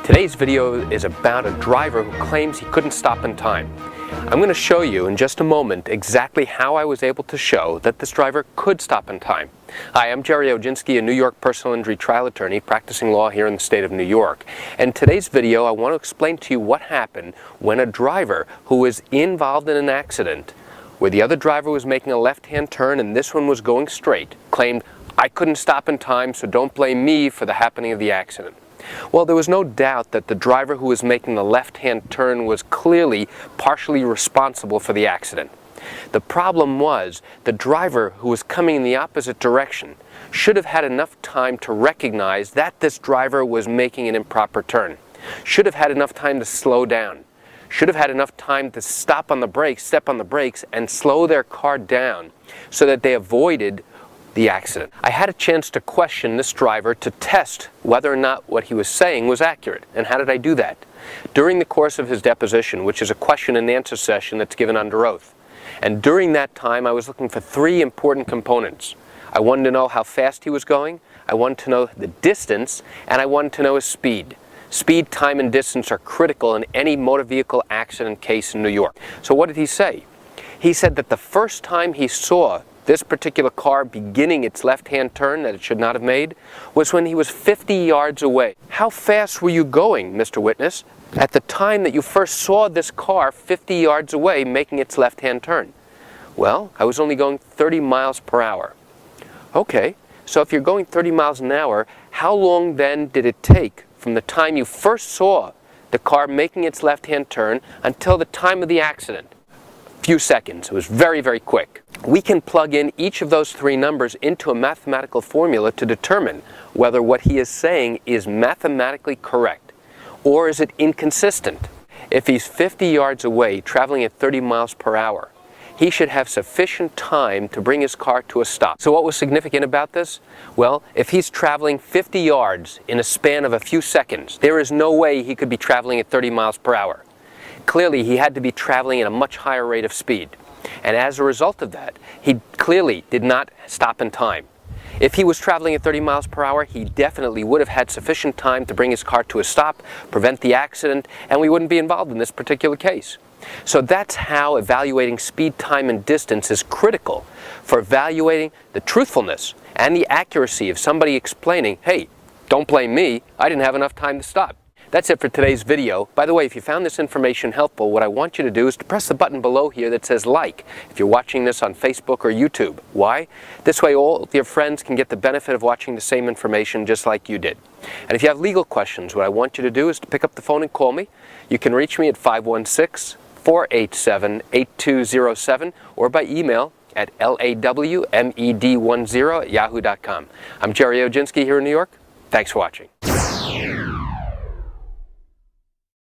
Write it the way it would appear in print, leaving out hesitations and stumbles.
Today's video is about a driver who claims he couldn't stop in time. I'm going to show you in just a moment exactly how I was able to show that this driver could stop in time. Hi, I'm Gerald, Oginski, a New York personal injury trial attorney practicing law here in the state of New York. And in today's video, I want to explain to you what happened when a driver who was involved in an accident where the other driver was making a left-hand turn and this one was going straight, claimed, "I couldn't stop in time, so don't blame me for the happening of the accident." Well, there was no doubt that the driver who was making the left-hand turn was clearly partially responsible for the accident. The problem was the driver who was coming in the opposite direction should have had enough time to recognize that this driver was making an improper turn, should have had enough time to slow down, should have had enough time to step on the brakes and slow their car down so that they avoided the accident. I had a chance to question this driver to test whether or not what he was saying was accurate. And how did I do that? During the course of his deposition, which is a question and answer session that's given under oath. And during that time, I was looking for three important components. I wanted to know how fast he was going, I wanted to know the distance, and I wanted to know his speed. Speed, time, and distance are critical in any motor vehicle accident case in New York. So what did he say? He said that the first time he saw this particular car beginning its left-hand turn that it should not have made was when he was 50 yards away. How fast were you going, Mr. Witness, at the time that you first saw this car 50 yards away making its left-hand turn? Well, I was only going 30 miles per hour. Okay, so if you're going 30 miles an hour, how long then did it take from the time you first saw the car making its left-hand turn until the time of the accident? Few seconds. It was very, very quick. We can plug in each of those three numbers into a mathematical formula to determine whether what he is saying is mathematically correct or is it inconsistent. If he's 50 yards away traveling at 30 miles per hour, he should have sufficient time to bring his car to a stop. So what was significant about this? Well, if he's traveling 50 yards in a span of a few seconds, there is no way he could be traveling at 30 miles per hour. Clearly, he had to be traveling at a much higher rate of speed. And as a result of that, he clearly did not stop in time. If he was traveling at 30 miles per hour, he definitely would have had sufficient time to bring his car to a stop, prevent the accident, and we wouldn't be involved in this particular case. So that's how evaluating speed, time, and distance is critical for evaluating the truthfulness and the accuracy of somebody explaining, "Hey, don't blame me, I didn't have enough time to stop." That's it for today's video. By the way, if you found this information helpful, what I want you to do is to press the button below here that says like if you're watching this on Facebook or YouTube. Why? This way all of your friends can get the benefit of watching the same information just like you did. And if you have legal questions, what I want you to do is to pick up the phone and call me. You can reach me at 516-487-8207 or by email at lawmed10@yahoo.com. I'm Gerald Oginski here in New York. Thanks for watching.